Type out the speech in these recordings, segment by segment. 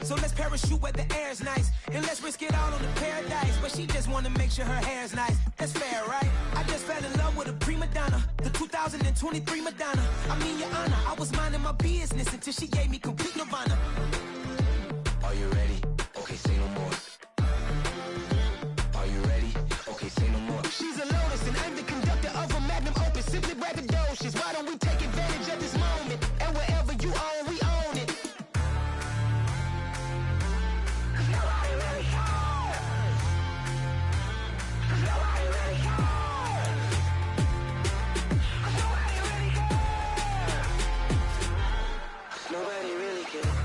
So let's parachute where the air's nice, and let's risk it all on the paradise. But she just wanna make sure her hair's nice. That's fair, right? I just fell in love with a prima donna, the 2023 Madonna. I mean, Your Honor, I was minding my business until she gave me complete nirvana. Are you ready? Okay, say no more. Are you ready? Okay, say no more. She's a lotus, and I'm the conductor of a magnum opus. Simply braggadocious. Why don't we take advantage of this moment? And wherever you own, we own it. Nobody really cares. Nobody really cares. Nobody really cares.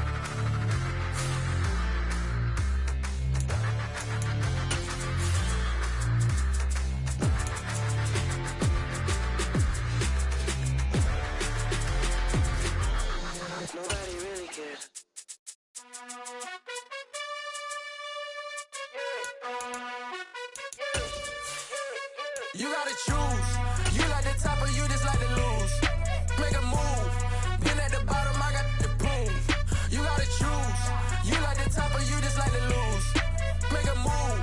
Nobody really cares. Nobody really cares. You gotta choose. You like the top or you just like to lose. Make a move. Been at the bottom, I got the proof. You gotta choose. You like the top or you just like to lose. Make a move.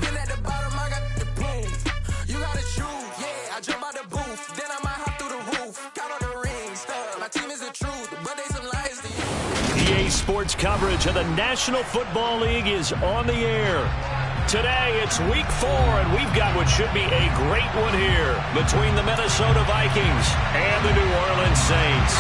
Been at the bottom, I got the proof. You gotta choose. Yeah, I jump out the booth. Then I might hop through the roof. Count on the rings. My team is the truth, but they some lies to you. EA Sports coverage of the National Football League is on the air. Today, it's Week 4, and we've got what should be a great one here between the Minnesota Vikings and the New Orleans Saints.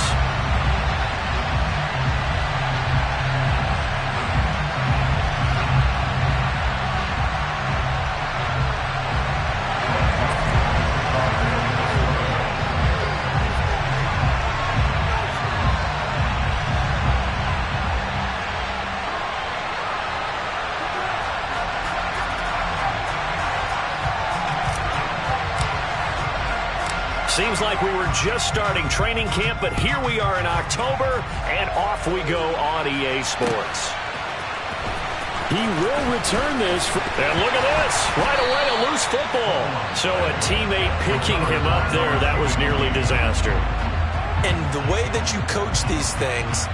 Seems like we were just starting training camp, but here we are in October, and off we go on EA Sports. He will return this. And look at this. Right away, a loose football. So a teammate picking him up there, that was nearly disaster. And the way that you coach these things,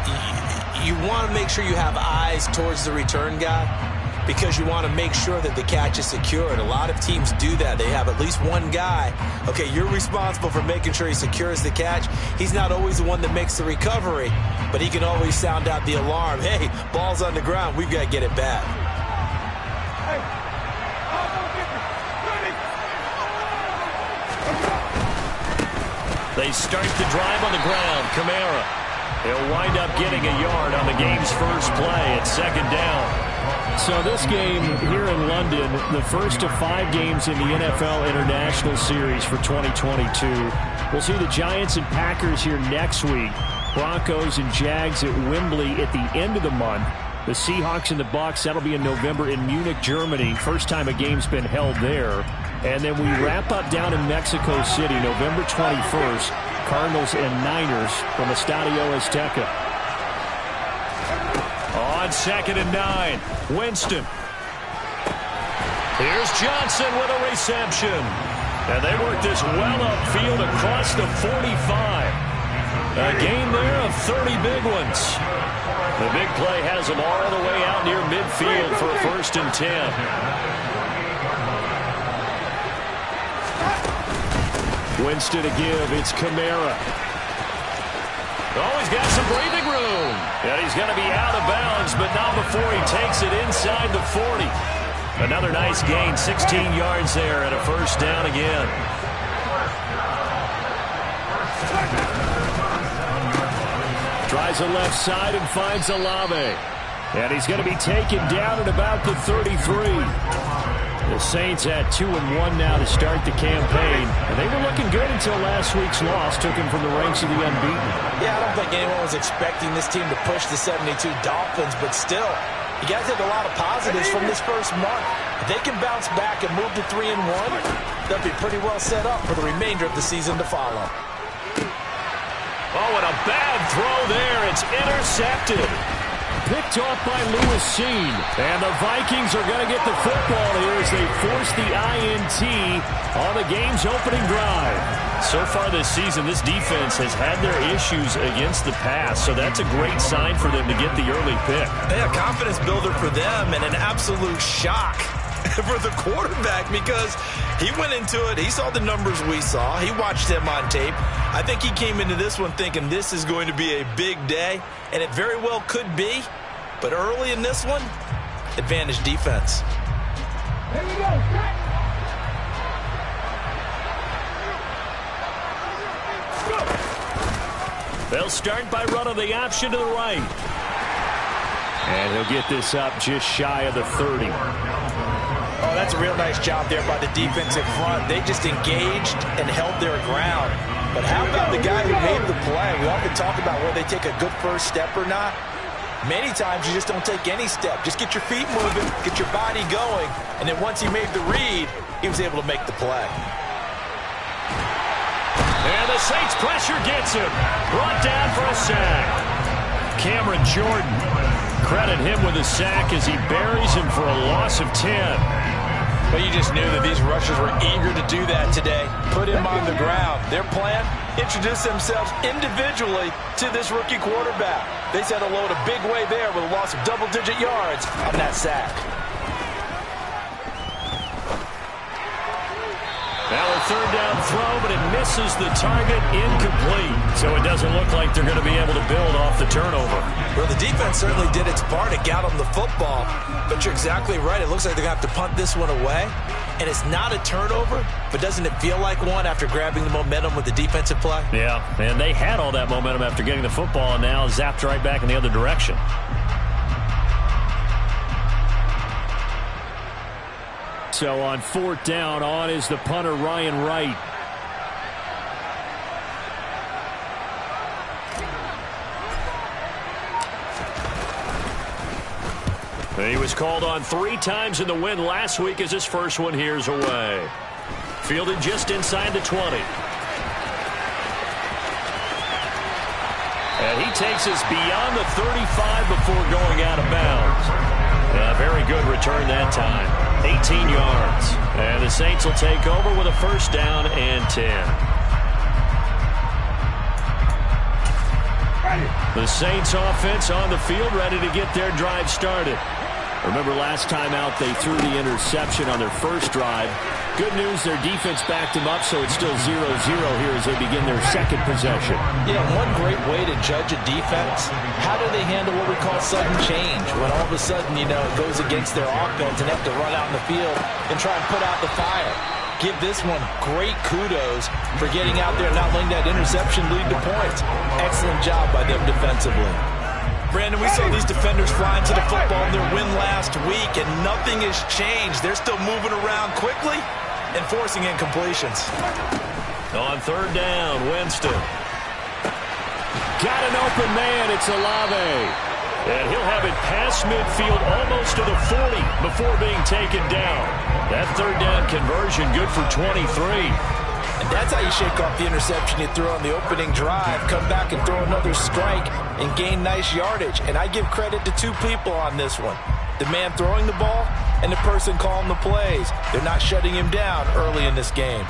you want to make sure you have eyes towards the return guy, because you want to make sure that the catch is secure. And a lot of teams do that. They have at least one guy. Okay, you're responsible for making sure he secures the catch. He's not always the one that makes the recovery, but he can always sound out the alarm. Hey, ball's on the ground. We've got to get it back. They start the drive on the ground. Kamara. He'll wind up getting a yard on the game's first play at second down. So this game here in London, the first of 5 games in the NFL International Series for 2022. We'll see the Giants and Packers here next week. Broncos and Jags at Wembley at the end of the month. The Seahawks and the Bucs, that'll be in November in Munich, Germany. First time a game's been held there. And then we wrap up down in Mexico City, November 21st. Cardinals and Niners from Estadio Azteca. On 2nd and 9, Winston. Here's Johnson with a reception. And they work this well upfield across the 45. A gain there of 30 big ones. The big play has them all the way out near midfield for a 1st and 10. Winston to give. It's Kamara. Oh, he's got some breathing room. And he's going to be out of bounds, but not before he takes it inside the 40. Another nice gain, 16 yards there and a 1st down again. Tries the left side and finds Olave. And he's going to be taken down at about the 33. The Saints at 2-1 now to start the campaign. And they were looking good until last week's loss took them from the ranks of the unbeaten. Yeah, I don't think anyone was expecting this team to push the 72 Dolphins, but still, you got to take a lot of positives from this first month. If they can bounce back and move to 3-1, they'll be pretty well set up for the remainder of the season to follow. Oh, and a bad throw there. It's intercepted. picked off by Lewis Seen. And the Vikings are going to get the football here as they force the INT on the game's opening drive. So far this season, this defense has had their issues against the pass, so that's a great sign for them to get the early pick. Yeah, confidence builder for them and an absolute shock for the quarterback because he went into it. He saw the numbers we saw. He watched him on tape. I think he came into this one thinking this is going to be a big day, and it very well could be. But early in this one, advantage defense. Here we go. They'll start by running the option to the right. And he'll get this up just shy of the 30. Oh, that's a real nice job there by the defense in front. They just engaged and held their ground. But how about the guy who made the play? We often talk about whether they take a good first step or not. Many times you just don't take any step. Just get your feet moving, get your body going, and then once he made the read, he was able to make the play. And the Saints pressure gets him. Brought down for a sack. Cameron Jordan, credit him with a sack as he buries him for a loss of 10. But you just knew that these rushers were eager to do that today. Put him on the ground. Their plan, introduce themselves individually to this rookie quarterback. They said hello to Big Way there with a loss of double-digit yards on that sack. Now a third down throw, but it misses the target, incomplete. So it doesn't look like they're going to be able to build off the turnover. Well, the defense certainly did its part. It got them the football. But you're exactly right. It looks like they're going to have to punt this one away. And it's not a turnover, but doesn't it feel like one after grabbing the momentum with the defensive play? Yeah, and they had all that momentum after getting the football and now zapped right back in the other direction. So on fourth down, on is the punter, Ryan Wright. He was called on 3 times in the win last week as his first one here's away. Fielded just inside the 20. And he takes us beyond the 35 before going out of bounds. A very good return that time. 18 yards. And the Saints will take over with a first down and 10. The Saints offense on the field, ready to get their drive started. Remember last time out they threw the interception on their first drive. Good news, their defense backed them up, so it's still 0-0 here as they begin their second possession. Yeah, one great way to judge a defense, how do they handle what we call sudden change? When all of a sudden, it goes against their offense and they have to run out in the field and try and put out the fire. Give this one great kudos for getting out there and not letting that interception lead to points. Excellent job by them defensively. Brandon, we saw these defenders flying to the football in their win last week, and nothing has changed. They're still moving around quickly and forcing incompletions. On third down, Winston. Got an open man. It's Olave. And he'll have it past midfield almost to the 40 before being taken down. That third down conversion good for 23. And that's how you shake off the interception you threw on the opening drive, come back and throw another strike and gain nice yardage. And I give credit to 2 people on this one. The man throwing the ball and the person calling the plays. They're not shutting him down early in this game.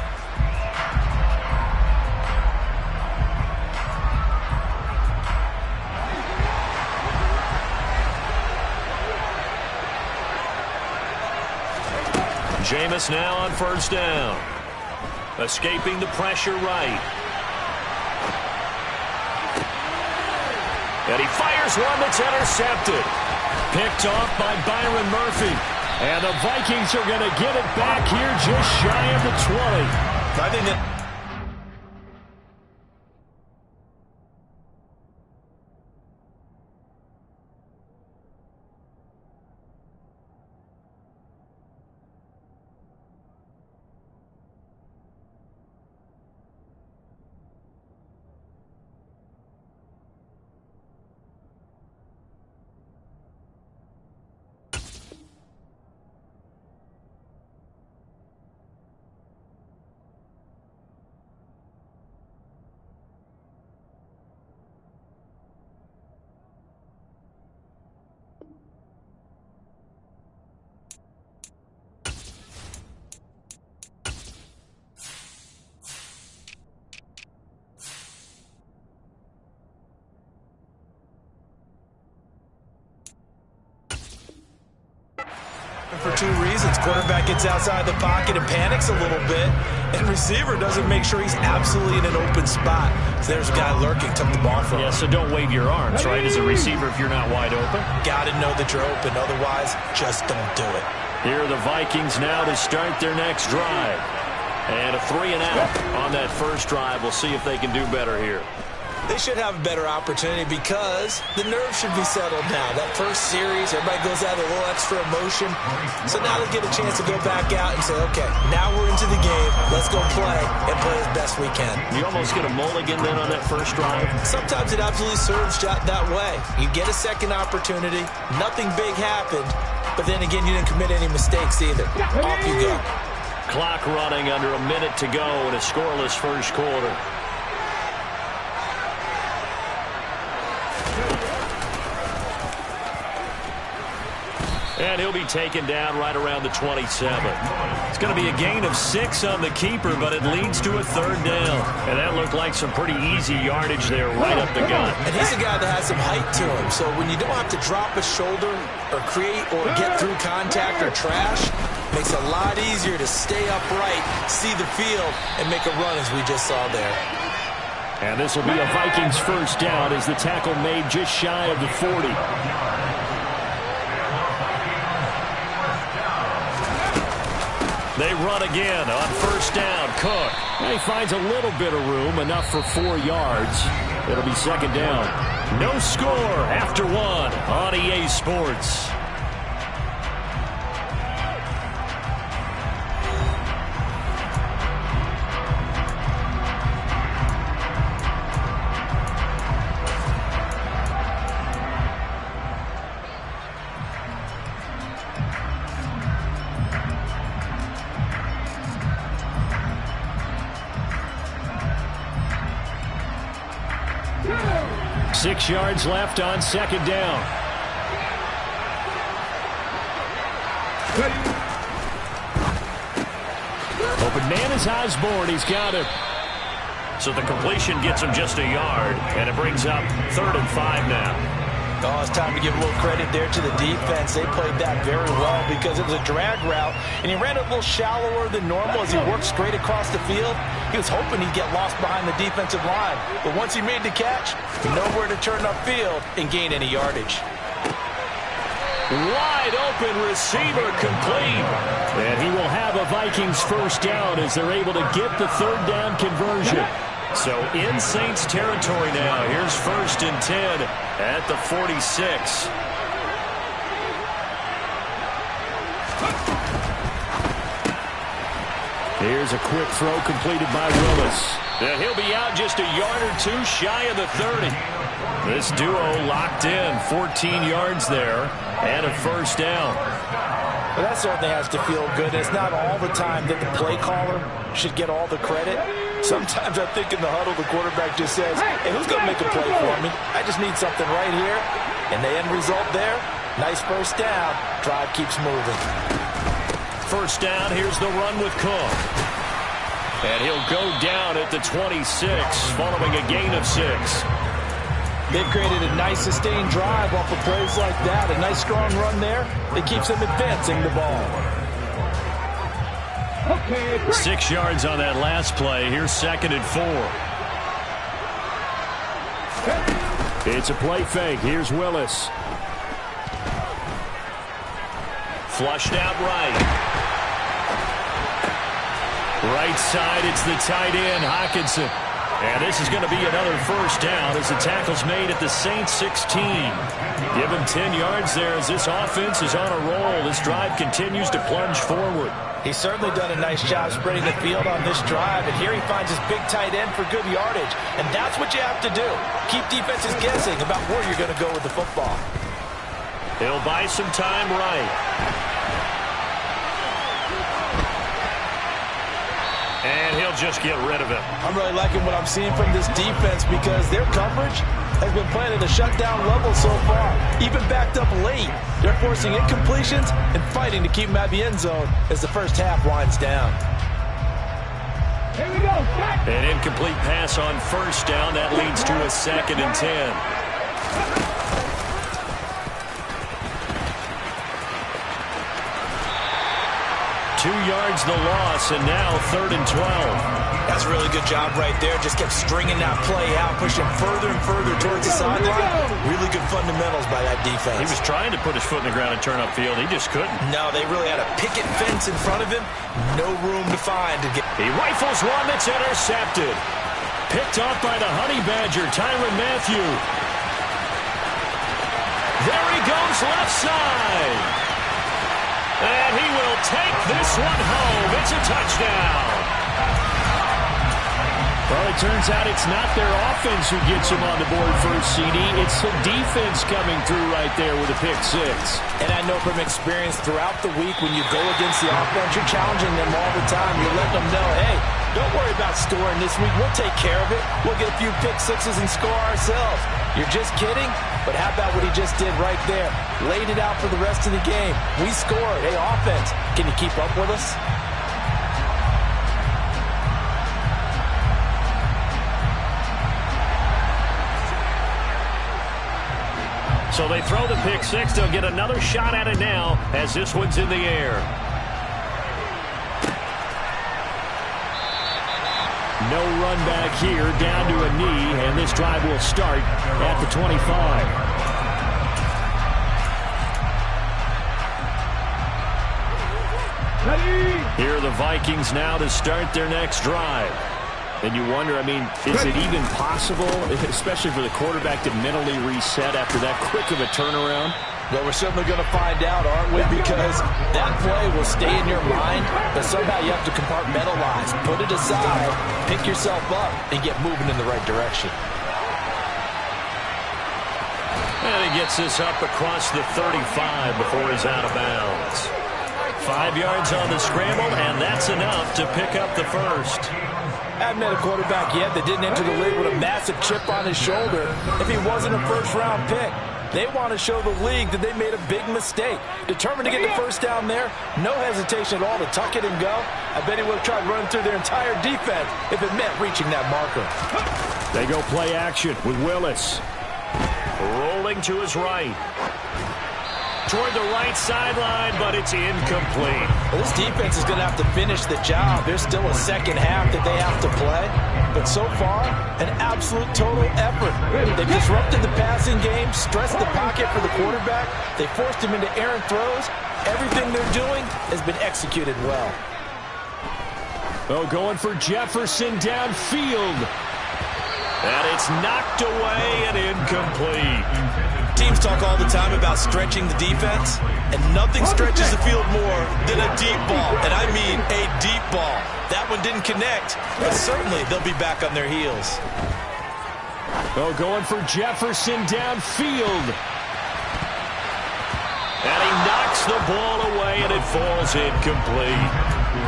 Jameis now on first down. Escaping the pressure right. And he fires one that's intercepted. Picked off by Byron Murphy. And the Vikings are going to get it back here just shy of the 20. I think that two reasons. Quarterback gets outside the pocket and panics a little bit, and receiver doesn't make sure he's absolutely in an open spot. So there's a guy lurking, took the ball from him. Yeah, so don't wave your arms, right, as a receiver if you're not wide open. Got to know that you're open. Otherwise, just don't do it. Here are the Vikings now to start their next drive. And a 3-and-out on that first drive. We'll see if they can do better here. They should have a better opportunity because the nerves should be settled now. That first series, everybody goes out with a little extra emotion. So now they get a chance to go back out and say, okay, now we're into the game. Let's go play and play as best we can. You almost get a mulligan then on that first drive? Sometimes it absolutely serves that way. You get a second opportunity. Nothing big happened. But then again, you didn't commit any mistakes either. Off you go. Clock running under a minute to go in a scoreless first quarter. And he'll be taken down right around the 27. It's going to be a gain of 6 on the keeper, but it leads to a third down. And that looked like some pretty easy yardage there right up the gut. And he's a guy that has some height to him. So when you don't have to drop a shoulder or create or get through contact or trash, makes it a lot easier to stay upright, see the field, and make a run as we just saw there. And this will be a Vikings first down as the tackle made just shy of the 40. They run again on first down. Cook. And he finds a little bit of room, enough for 4 yards. It'll be second down. No score after 1 on EA Sports. Six yards left on second down. Open man is Osborne. He's got it. So the completion gets him just a yard, and it brings up 3rd and 5 now. Oh, it's time to give a little credit there to the defense. They played that very well because it was a drag route, and he ran it a little shallower than normal as he worked straight across the field. He was hoping he'd get lost behind the defensive line, but once he made the catch, he knew where to turn upfield and gain any yardage. Wide open receiver complete. And he will have a Vikings first down as they're able to get the third down conversion. So in Saints territory now. Here's 1st and 10 at the 46. Here's a quick throw completed by Willis. And he'll be out just a yard or 2 shy of the 30. This duo locked in, 14 yards there, and a first down. Well, that certainly has to feel good. It's not all the time that the play caller should get all the credit. Sometimes I think in the huddle, the quarterback just says, hey, who's going to make a play for me? I just need something right here. And the end result there, nice first down. Drive keeps moving. First down, here's the run with Cook. And he'll go down at the 26 following a gain of 6. They've created a nice sustained drive off of plays like that. A nice strong run there that keeps them advancing the ball. 6 yards on that last play. Here's 2nd and 4. It's a play fake. Here's Willis. Flushed out right. Right side, it's the tight end, Hockenson. And this is going to be another first down as the tackle's made at the Saints 16. Give him 10 yards there as this offense is on a roll. This drive continues to plunge forward. He's certainly done a nice job spreading the field on this drive, and here he finds his big tight end for good yardage. And that's what you have to do. Keep defenses guessing about where you're going to go with the football. He'll buy some time right. And he'll just get rid of him. I'm really liking what I'm seeing from this defense because their coverage has been playing at a shutdown level so far. Even backed up late, they're forcing incompletions and fighting to keep them out of the end zone as the first half winds down. Here we go. An incomplete pass on first down. That leads to a 2nd and 10. 2 yards the loss, and now 3rd and 12. That's a really good job right there. Just kept stringing that play out, pushing further and further towards the sideline. Really good fundamentals by that defense. He was trying to put his foot in the ground and turn upfield. He just couldn't. No, they really had a picket fence in front of him. No room to find to get. He rifles one that's intercepted. Picked off by the Honey Badger, Tyrann Mathieu. There he goes, left side. And he will take this one home. It's a touchdown. Well, it turns out it's not their offense who gets him on the board first, CD. It's the defense coming through right there with a pick six. And I know from experience throughout the week when you go against the offense, you're challenging them all the time. You're letting them know, hey, don't worry about scoring this week. We'll take care of it. We'll get a few pick sixes and score ourselves. You're just kidding? But how about what he just did right there? Laid it out for the rest of the game. We scored. Hey, offense, can you keep up with us? So they throw the pick six. They'll get another shot at it now as this one's in the air. No run back here, down to a knee, and this drive will start at the 25. Here are the Vikings now to start their next drive. And you wonder, I mean, is it even possible, especially for the quarterback, to mentally reset after that quick of a turnaround? Well, we're certainly going to find out, aren't we? Because that play will stay in your mind, but somehow you have to compartmentalize. Put it aside, pick yourself up, and get moving in the right direction. And he gets this up across the 35 before he's out of bounds. 5 yards on the scramble, and that's enough to pick up the first. I haven't met a quarterback yet that didn't enter the league with a massive chip on his shoulder if he wasn't a first-round pick. They want to show the league that they made a big mistake. Determined to get the first down there, no hesitation at all to tuck it and go. I bet he would have tried running through their entire defense if it meant reaching that marker. They go play action with Willis. Rolling to his right. Toward the right sideline, but it's incomplete. Well, this defense is going to have to finish the job. There's still a second half that they have to play. But so far, an absolute total effort. They've disrupted the passing game, stressed the pocket for the quarterback. They forced him into errant throws. Everything they're doing has been executed well. Oh, going for Jefferson downfield. And it's knocked away and incomplete. Teams talk all the time about stretching the defense, and nothing stretches the field more than a deep ball, and I mean a deep ball. That one didn't connect, but certainly they'll be back on their heels. Oh, going for Jefferson downfield. And he knocks the ball away, and it falls incomplete.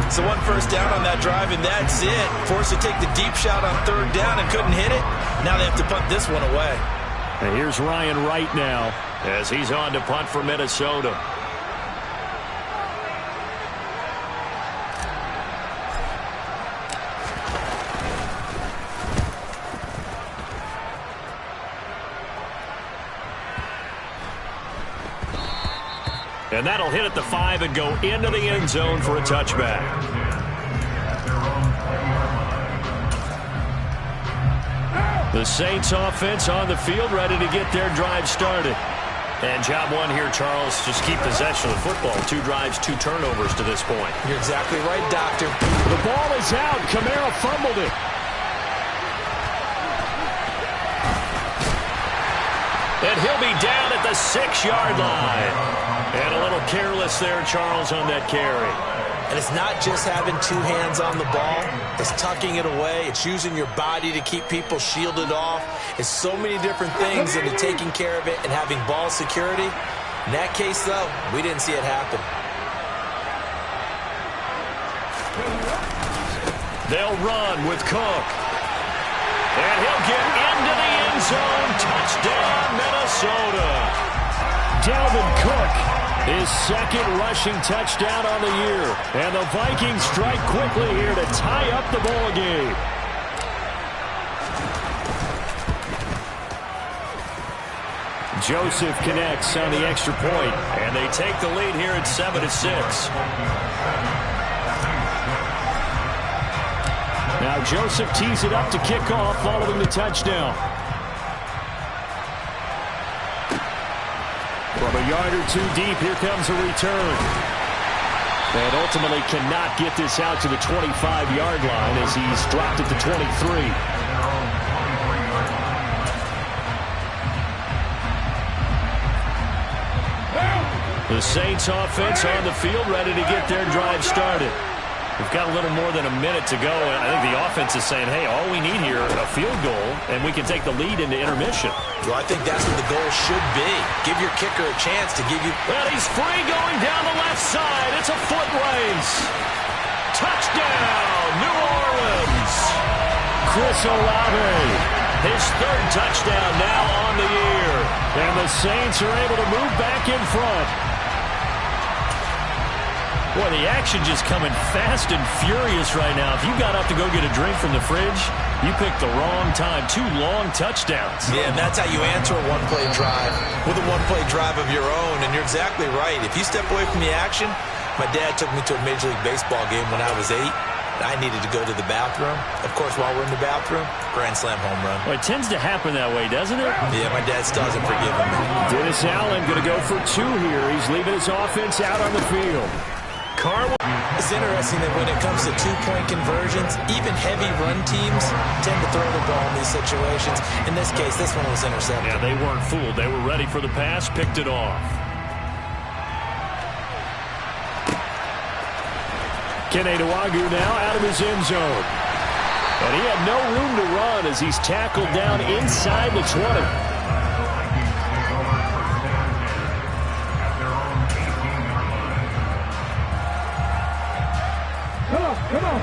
So one first down on that drive, and that's it. Forced to take the deep shot on third down and couldn't hit it. Now they have to punt this one away. And here's Ryan Wright now as he's on to punt for Minnesota. And that'll hit at the 5 and go into the end zone for a touchback. The Saints offense on the field, ready to get their drive started. And job one here, Charles, just keep possession of the football. 2 drives, 2 turnovers to this point. You're exactly right, Doctor. The ball is out. Kamara fumbled it. And he'll be down at the 6-yard line. And a little careless there, Charles, on that carry. And it's not just having 2 hands on the ball. It's tucking it away. It's using your body to keep people shielded off. It's so many different things into taking care of it and having ball security. In that case, though, we didn't see it happen. They'll run with Cook. And he'll get into the end zone. Touchdown, Minnesota. Dalvin Cook, his second rushing touchdown on the year. And the Vikings strike quickly here to tie up the ball game. Joseph connects on the extra point, and they take the lead here at 7-6. Joseph tees it up to kick off following the touchdown. From a yard or two deep, here comes a return. And ultimately cannot get this out to the 25-yard line as he's dropped at the 23. The Saints offense on the field, ready to get their drive started. We've got a little more than a minute to go, and I think the offense is saying, hey, all we need here is a field goal, and we can take the lead into intermission. Well, I think that's what the goal should be. Give your kicker a chance to give you... Well, he's free going down the left side. It's a foot race. Touchdown, New Orleans. Chris Olave, his third touchdown now on the year. And the Saints are able to move back in front. Boy, the action just coming fast and furious right now. If you got up to go get a drink from the fridge, you picked the wrong time. 2 long touchdowns. Yeah, and that's how you answer a one-play drive with a one-play drive of your own. And you're exactly right. If you step away from the action, my dad took me to a Major League Baseball game when I was 8. I needed to go to the bathroom. Of course, while we're in the bathroom, grand slam home run. Well, it tends to happen that way, doesn't it? Yeah, my dad still hasn't forgiven me. Dennis Allen going to go for 2 here. He's leaving his offense out on the field. It's interesting that when it comes to 2-point conversions, even heavy run teams tend to throw the ball in these situations. In this case, this one was intercepted. Yeah, they weren't fooled. They were ready for the pass, picked it off. Kene Nwangwu now out of his end zone. And he had no room to run as he's tackled down inside the 20.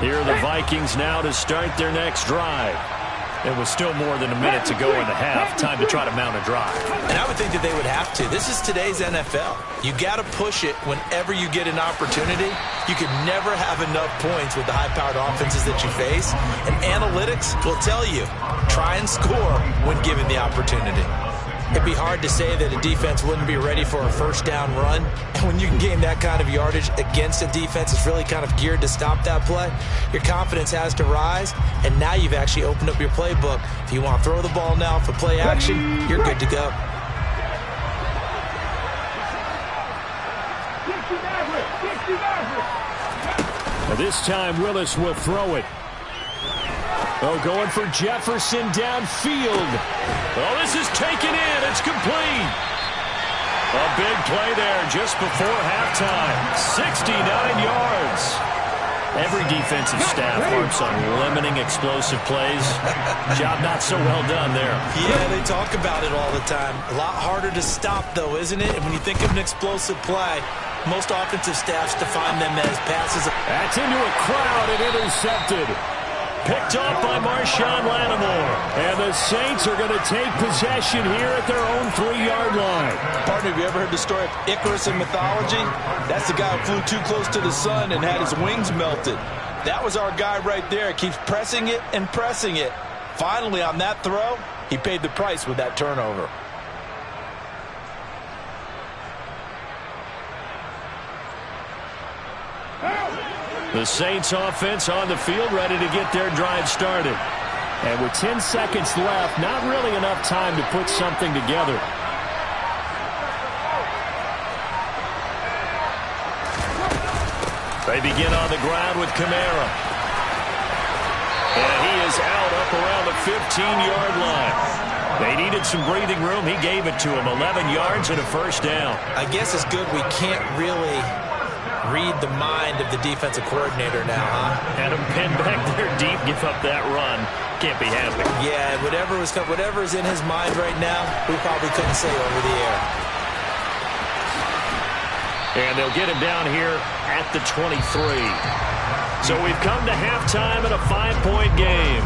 Here are the Vikings now to start their next drive. It was still more than a minute to go in the half. Time to try to mount a drive. And I would think that they would have to. This is today's NFL. You got to push it whenever you get an opportunity. You can never have enough points with the high-powered offenses that you face. And analytics will tell you, try and score when given the opportunity. It'd be hard to say that a defense wouldn't be ready for a first down run. And when you can gain that kind of yardage against a defense that's really kind of geared to stop that play, your confidence has to rise. And now you've actually opened up your playbook. If you want to throw the ball now for play action, you're good to go. Now this time Willis will throw it. Oh, going for Jefferson downfield. Oh, this is taken in. It's complete. A big play there just before halftime. 69 yards. Every defensive staff harps on limiting explosive plays. Job not so well done there. Yeah, they talk about it all the time. A lot harder to stop, though, isn't it? And when you think of an explosive play, most offensive staffs define them as passes. That's into a crowd and intercepted. Picked off by Marshawn Lattimore. And the Saints are going to take possession here at their own 3-yard line. Partner, have you ever heard the story of Icarus in mythology? That's the guy who flew too close to the sun and had his wings melted. That was our guy right there. Keeps pressing it and pressing it. Finally, on that throw, he paid the price with that turnover. The Saints offense on the field ready to get their drive started. And with 10 seconds left, not really enough time to put something together. They begin on the ground with Kamara. And he is out up around the 15-yard line. They needed some breathing room. He gave it to him. 11 yards and a first down. I guess it's good we can't really read the mind of the defensive coordinator now, huh? Had him pinned back there deep, give up that run. Can't be happy. Yeah, whatever is in his mind right now, we probably couldn't say over the air. And they'll get him down here at the 23. So we've come to halftime in a 5-point game.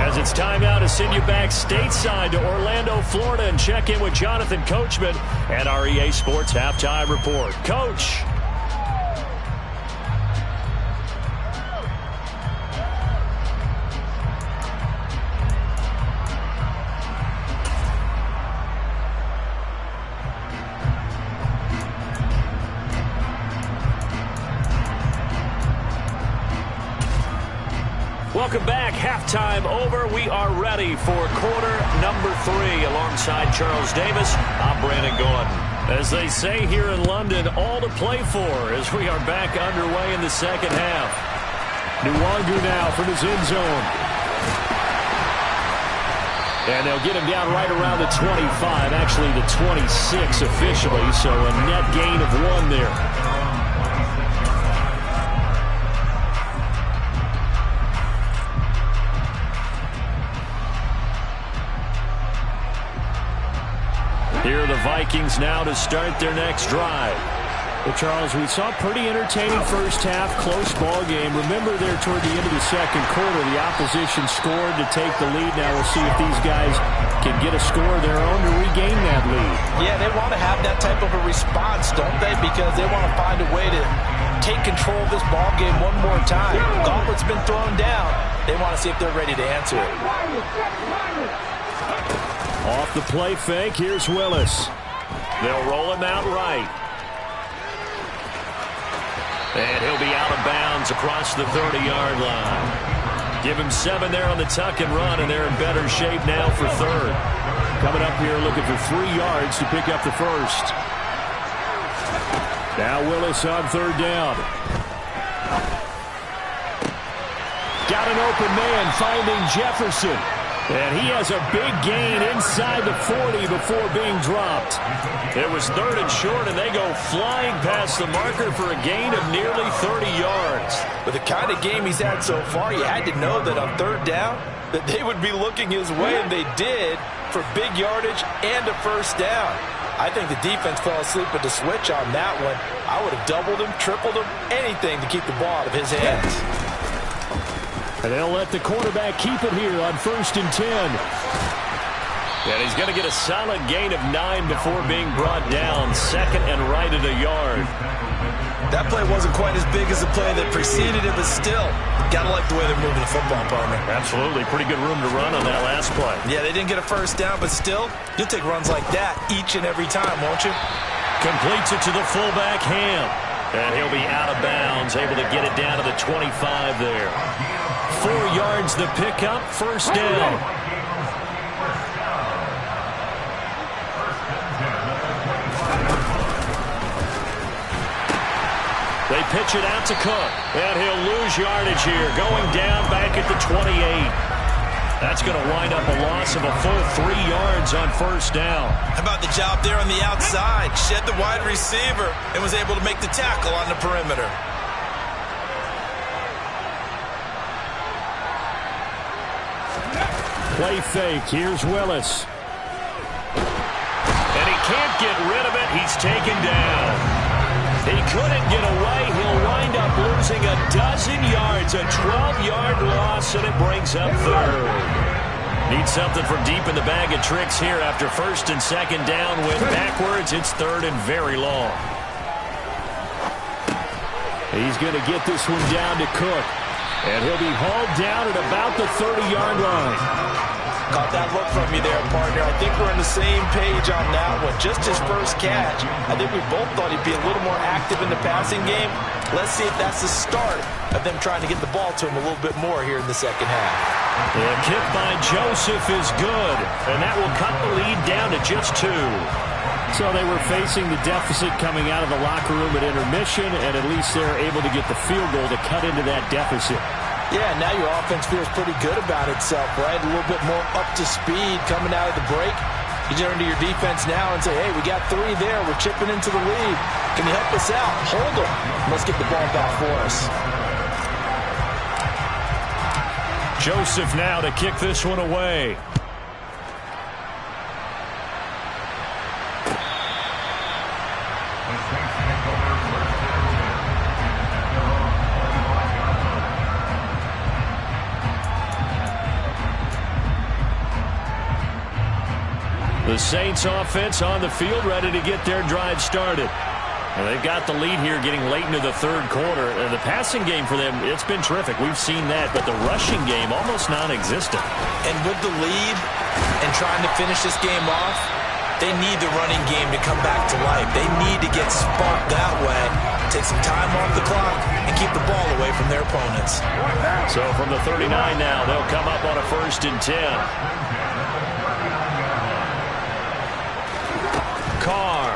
As it's time now to send you back stateside to Orlando, Florida, and check in with Jonathan Coachman at our EA Sports Halftime Report. Coach. Welcome back. Halftime over. We are ready for quarter number 3. Alongside Charles Davis, I'm Brandon Gordon. As they say here in London, all to play for as we are back underway in the second half. Nwangu now from his end zone. And they'll get him down right around the 25, actually the 26 officially, so a net gain of 1 there. Here are the Vikings now to start their next drive. Well, Charles, we saw a pretty entertaining first half, close ball game. Remember there toward the end of the second quarter, the opposition scored to take the lead. Now we'll see if these guys can get a score of their own to regain that lead. Yeah, they want to have that type of a response, don't they? Because they want to find a way to take control of this ball game one more time. The gauntlet's been thrown down. They want to see if they're ready to answer it. Off the play fake, here's Willis. They'll roll him out right. And he'll be out of bounds across the 30-yard line. Give him 7 there on the tuck and run, and they're in better shape now for third. Coming up here looking for 3 yards to pick up the first. Now Willis on third down. Got an open man finding Jefferson. And he has a big gain inside the 40 before being dropped. It was 3rd and short, and they go flying past the marker for a gain of nearly 30 yards. With the kind of game he's had so far, you had to know that on third down that they would be looking his way, and they did, for big yardage and a first down. I think the defense fell asleep with the switch on that one. I would have doubled him, tripled him, anything to keep the ball out of his hands. And they'll let the quarterback keep it here on 1st and 10. And he's going to get a solid gain of 9 before being brought down. 2nd and right at a yard. That play wasn't quite as big as the play that preceded it, but still, got to like the way they're moving the football, partner. Absolutely. Pretty good room to run on that last play. Yeah, they didn't get a first down, but still, you'll take runs like that each and every time, won't you? Completes it to the fullback, Ham. And he'll be out of bounds, able to get it down to the 25 there. 4 yards the pickup, first down. They pitch it out to Cook, and he'll lose yardage here, going down back at the 28. That's going to wind up a loss of a full 3 yards on first down. How about the job there on the outside? Shed the wide receiver and was able to make the tackle on the perimeter. Play fake. Here's Willis. And he can't get rid of it. He's taken down. He couldn't get away. He'll wind up losing a dozen yards. A 12-yard loss, and it brings up third. Needs something from deep in the bag of tricks here after 1st and 2nd down. Went backwards. It's 3rd and very long. He's going to get this one down to Cook. And he'll be hauled down at about the 30-yard line. Caught that look from you there, partner. I think we're on the same page on that one. Just his first catch. I think we both thought he'd be a little more active in the passing game. Let's see if that's the start of them trying to get the ball to him a little bit more here in the second half. The kick by Joseph is good, and that will cut the lead down to just 2. So they were facing the deficit coming out of the locker room at intermission, and at least they're able to get the field goal to cut into that deficit. Yeah, now your offense feels pretty good about itself, right? A little bit more up to speed coming out of the break. You turn to your defense now and say, hey, we got 3 there. We're chipping into the lead. Can you help us out? Hold them. Let's get the ball back for us. Joseph now to kick this one away. The Saints offense on the field ready to get their drive started. And they've got the lead here getting late into the 3rd quarter. And the passing game for them, it's been terrific. We've seen that, but the rushing game almost non-existent. And with the lead and trying to finish this game off, they need the running game to come back to life. They need to get sparked that way take some time off the clock, and keep the ball away from their opponents. So from the 39 now, they'll come up on a 1st and 10. Carr.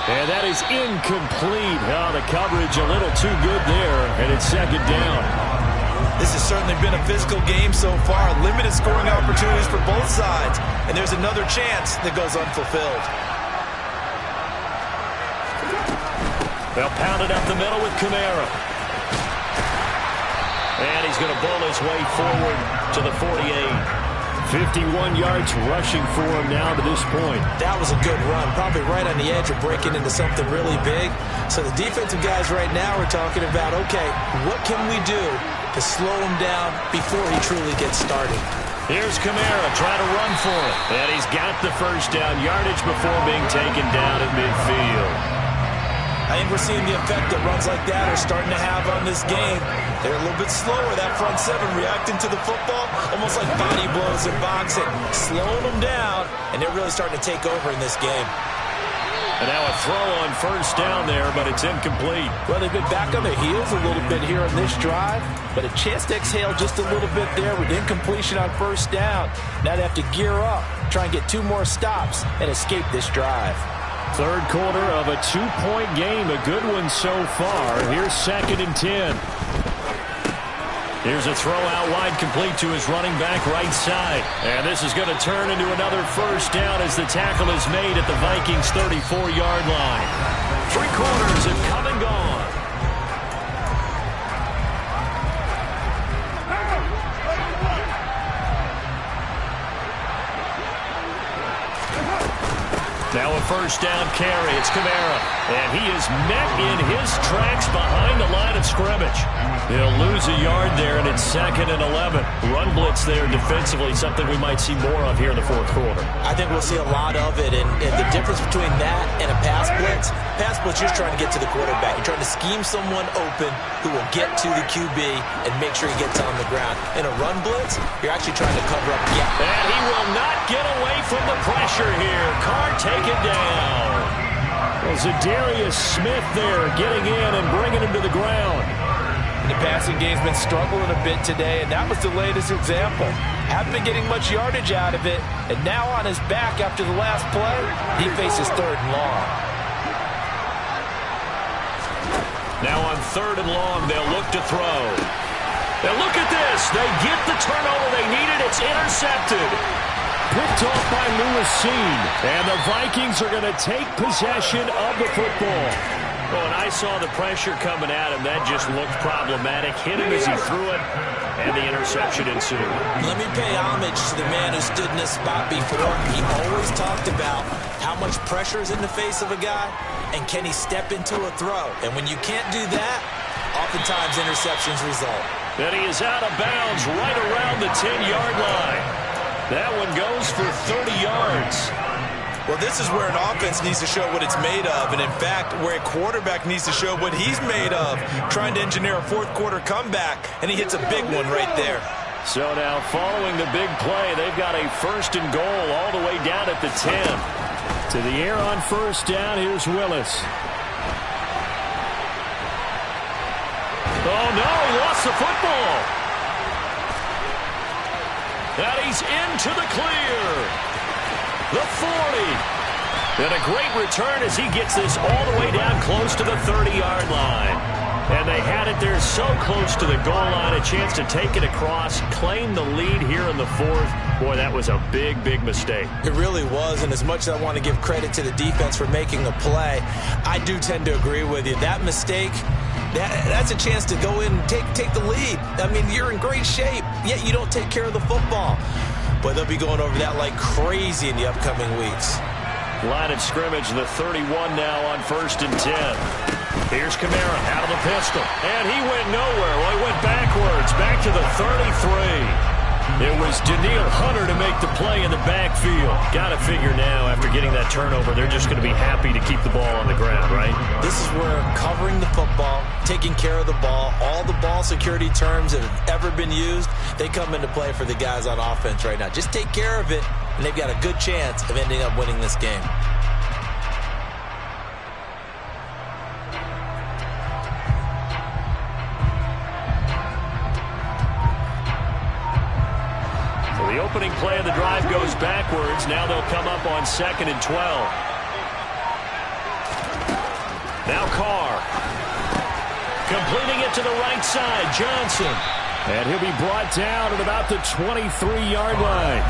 And that is incomplete. Oh, the coverage a little too good there, and it's 2nd down. This has certainly been a physical game so far. Limited scoring opportunities for both sides. And there's another chance that goes unfulfilled. They'll pound it up the middle with Kamara. And he's going to bowl his way forward to the 48. 51 yards rushing for him now to this point. That was a good run, probably right on the edge of breaking into something really big. So the defensive guys right now are talking about, okay, what can we do to slow him down before he truly gets started? Here's Kamara trying to run for it. And he's got the 1st down yardage before being taken down at midfield. I think we're seeing the effect that runs like that are starting to have on this game. They're a little bit slower, that front seven, reacting to the football, almost like body blows in boxing, slowing them down, and they're really starting to take over in this game. And now a throw on 1st down there, but it's incomplete. Well, they've been back on their heels a little bit here on this drive, but a chance to exhale just a little bit there with incompletion on 1st down. Now they have to gear up, try and get 2 more stops, and escape this drive. 3rd quarter of a 2-point game, a good one so far. Here's 2nd and 10. Here's a throw out wide, complete to his running back right side. And this is going to turn into another 1st down as the tackle is made at the Vikings' 34-yard line. 3 quarters have come and gone. Now a 1st down carry. It's Kamara. And he is met in his tracks behind the line of scrimmage. He'll lose a yard there, and it's 2nd and 11. Run blitz there defensively, something we might see more of here in the 4th quarter. I think we'll see a lot of it, and the difference between that and a pass blitz, you're just trying to get to the quarterback. You're trying to scheme someone open who will get to the QB and make sure he gets on the ground. In a run blitz, you're actually trying to cover up the gap. And he will not get away from the pressure here. Carr taken down. Well, Zadarius Smith there getting in and bringing him to the ground. The passing game's been struggling a bit today, and that was the latest example. Haven't been getting much yardage out of it, and now on his back after the last play, he faces 3rd and long. Now on 3rd and long, they'll look to throw. Now look at this. They get the turnover they needed. It's intercepted. Picked off by Lewisine. And the Vikings are going to take possession of the football. Well, when I saw the pressure coming at him, that just looked problematic. Hit him as he threw it, and the interception ensued. Let me pay homage to the man who stood in this spot before. He always talked about how much pressure is in the face of a guy, and can he step into a throw. And when you can't do that, oftentimes interceptions result. And he is out of bounds right around the 10-yard line. That one goes for 30 yards. Well, this is where an offense needs to show what it's made of, and in fact, where a quarterback needs to show what he's made of, trying to engineer a 4th quarter comeback, and he hits a big one right there. So now, following the big play, they've got a 1st and goal all the way down at the 10. To the air on 1st down, here's Willis. Oh, no, he lost the football. And he's into the clear. The 40. And a great return as he gets this all the way down close to the 30-yard line. And they had it there so close to the goal line, a chance to take it across, claim the lead here in the 4th. Boy, that was a big, big mistake. It really was, and as much as I want to give credit to the defense for making the play, I do tend to agree with you. That mistake, that's a chance to go in and take the lead. I mean, you're in great shape, yet you don't take care of the football. But they'll be going over that like crazy in the upcoming weeks. Line of scrimmage, the 31 now on 1st and 10. Here's Kamara out of the pistol. And he went nowhere. Well, he went backwards, back to the 33. It was Daniil Hunter to make the play in the backfield. Got to figure now, after getting that turnover, they're just going to be happy to keep the ball on the ground, right? This is where covering the football, taking care of the ball, all the ball security terms that have ever been used, they come into play for the guys on offense right now. Just take care of it, and they've got a good chance of ending up winning this game. opening play of the drive goes backwards. Now they'll come up on 2nd and 12. Now Carr. Completing it to the right side, Johnson. And he'll be brought down at about the 23-yard line.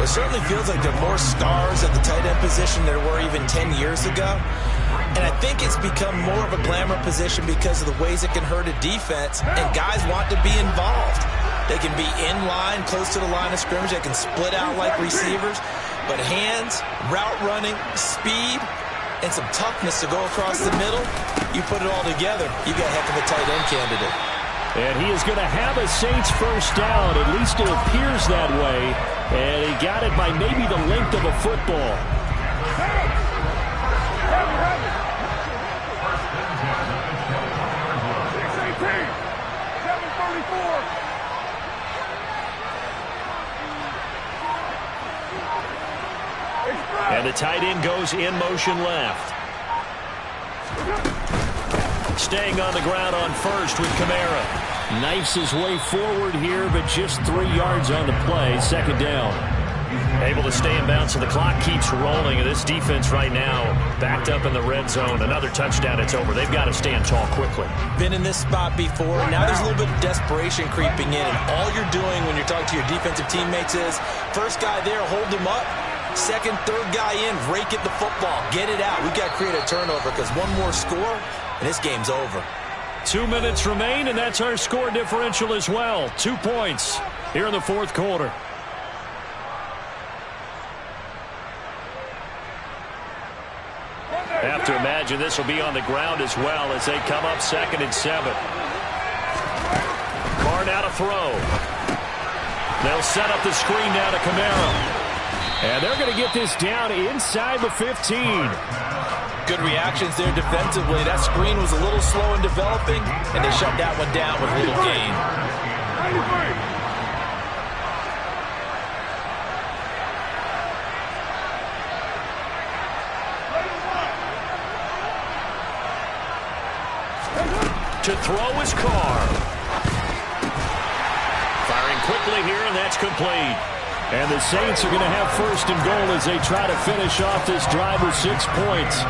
It certainly feels like there are more stars at the tight end position than there were even 10 years ago. And I think it's become more of a glamour position because of the ways it can hurt a defense, and guys want to be involved. They can be in line, close to the line of scrimmage. They can split out like receivers. But hands, route running, speed, and some toughness to go across the middle, you put it all together, you got a heck of a tight end candidate. And he is going to have a Saints first down. At least it appears that way. And he got it by maybe the length of a football. And the tight end goes in motion left. Staying on the ground on first with Kamara. Knifes his way forward here, but just 3 yards on the play. 2nd down. Able to stay in bounds, so the clock keeps rolling. And this defense right now backed up in the red zone. Another touchdown, it's over. They've got to stand tall quickly. Been in this spot before. Now there's a little bit of desperation creeping in. And all you're doing when you're talking to your defensive teammates is, first guy there, hold him up. Second, third guy in, rake at the football. Get it out. We've got to create a turnover because one more score, and this game's over. 2 minutes remain, and that's our score differential as well. 2 points here in the 4th quarter. Have to imagine this will be on the ground as well as they come up 2nd and 7. Carr now to throw. They'll set up the screen now to Kamara. And they're going to get this down inside the 15. Good reactions there defensively. That screen was a little slow in developing, and they shut that one down with little gain. To throw is Carr. Firing quickly here, and that's complete. And the Saints are going to have 1st and goal as they try to finish off this drive with 6 points.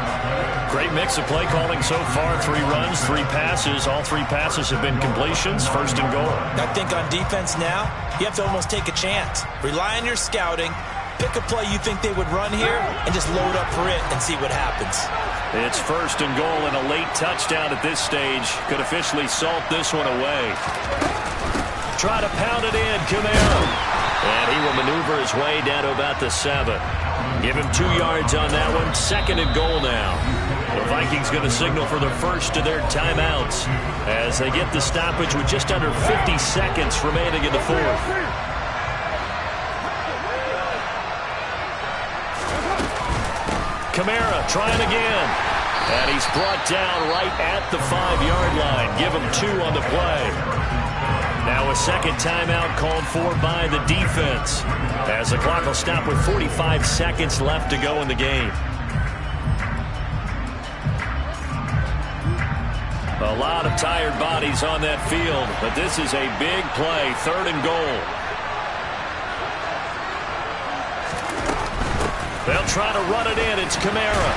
Great mix of play calling so far. 3 runs, 3 passes. All 3 passes have been completions. 1st and goal. I think on defense now, you have to almost take a chance. Rely on your scouting. Pick a play you think they would run here and just load up for it and see what happens. It's 1st and goal, and a late touchdown at this stage could officially salt this one away. Try to pound it in, Kamara. And he will maneuver his way down to about the 7. Give him 2 yards on that one. 2nd and goal now. The Vikings going to signal for the first of their timeouts as they get the stoppage with just under 50 seconds remaining in the 4th. Kamara trying again. And he's brought down right at the 5-yard line. Give him 2 on the play. Now a second timeout called for by the defense as the clock will stop with 45 seconds left to go in the game. A lot of tired bodies on that field, but this is a big play. 3rd and goal. They'll try to run it in. It's Kamara.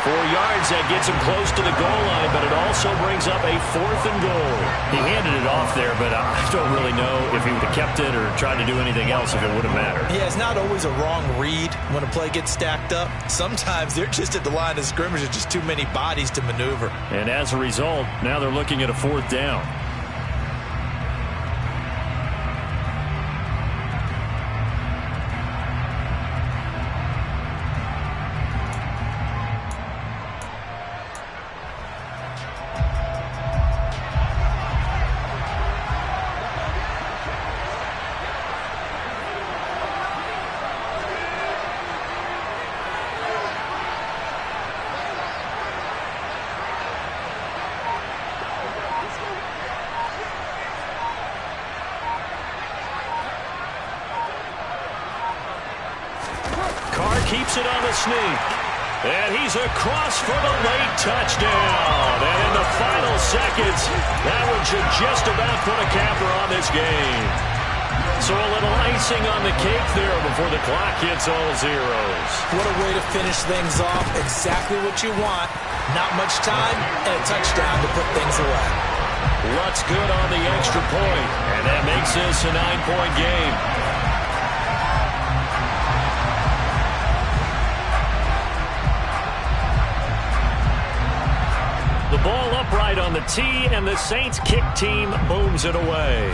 4 yards, that gets him close to the goal line, but it also brings up a 4th and goal. He handed it off there, but I don't really know if he would have kept it or tried to do anything else if it would have mattered. Yeah, it's not always a wrong read when a play gets stacked up. Sometimes they're just at the line of scrimmage. There's just too many bodies to maneuver. And as a result, now they're looking at a 4th down. Keeps it on the sneak. And he's across for the late touchdown. And in the final seconds, that one should just about put a capper on this game. So a little icing on the cake there before the clock hits all zeros. What a way to finish things off. Exactly what you want. Not much time and a touchdown to put things away. What's good on the extra point, and that makes this a 9-point game. The ball upright on the tee, and the Saints kick team booms it away.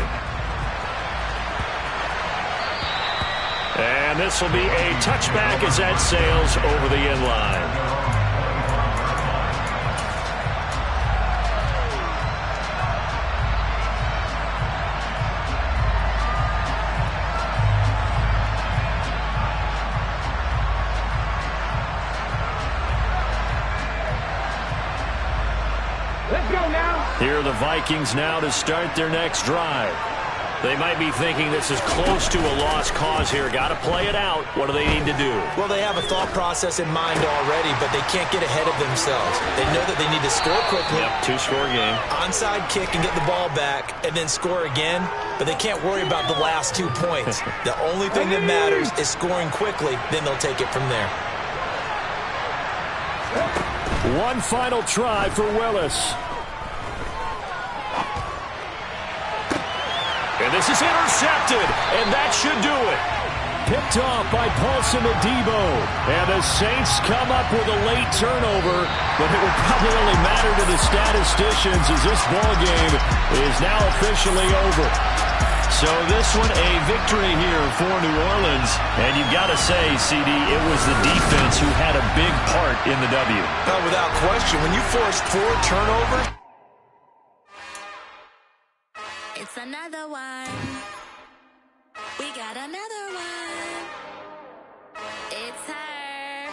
And this will be a touchback as that sails over the end line. Here are the Vikings now to start their next drive. They might be thinking this is close to a lost cause here. Got to play it out. What do they need to do? Well, they have a thought process in mind already, but they can't get ahead of themselves. They know that they need to score quickly. Yep, two-score game. Onside kick and get the ball back and then score again, but they can't worry about the last 2 points. The only thing that matters is scoring quickly, then they'll take it from there. One final try for Willis. And this is intercepted, and that should do it. Picked off by Paulson Adebo. And the Saints come up with a late turnover, but it will probably only matter to the statisticians as this ball game is now officially over. So this one a victory here for New Orleans. And you've got to say, CD, it was the defense who had a big part in the W. Without question, when you force 4 turnovers. It's another one. We got another one. It's her.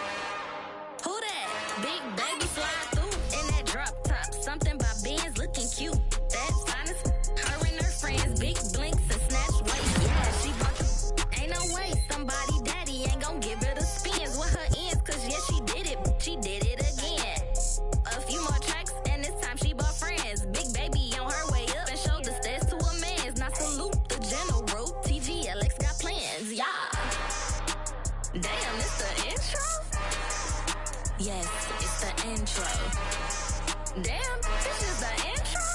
Who that? Big baby fly through in that drop top. Something by Benz looking cute. That's honest. Her and her friends, big blinks and snatch waist. Yeah, she bought the. Ain't no way somebody daddy ain't gonna give her the spins with her ends. Cause yeah, she did it. She did it again. A few more tracks and this time she bought friends. Big baby on her way up and showed the stairs to a man's. Now salute the general. TGLX got plans, yeah. Damn, it's the intro? Yes, it's the intro. Damn, this is the intro?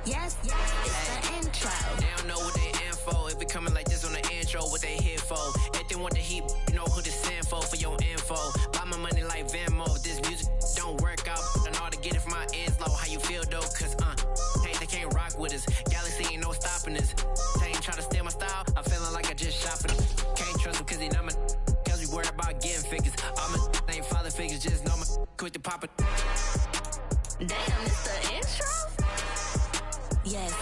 Yes, it's the intro. They don't know what they in for. If it coming like this on the intro, what they here for? If they want the heat, you know who to send for your info. Buy my money like Venmo. If this music don't work out, I know how to get it from my ends low. How you feel though? Cause hey, they can't rock with us. Galaxy ain't no stopping us. They ain't try to steal my style. I'm feeling like I just shopping. Can't trust them cause they not my. Cause we worried about getting figures. All my ain't father figures. Just know my quick to pop it. Damn, it's the intro? Yes.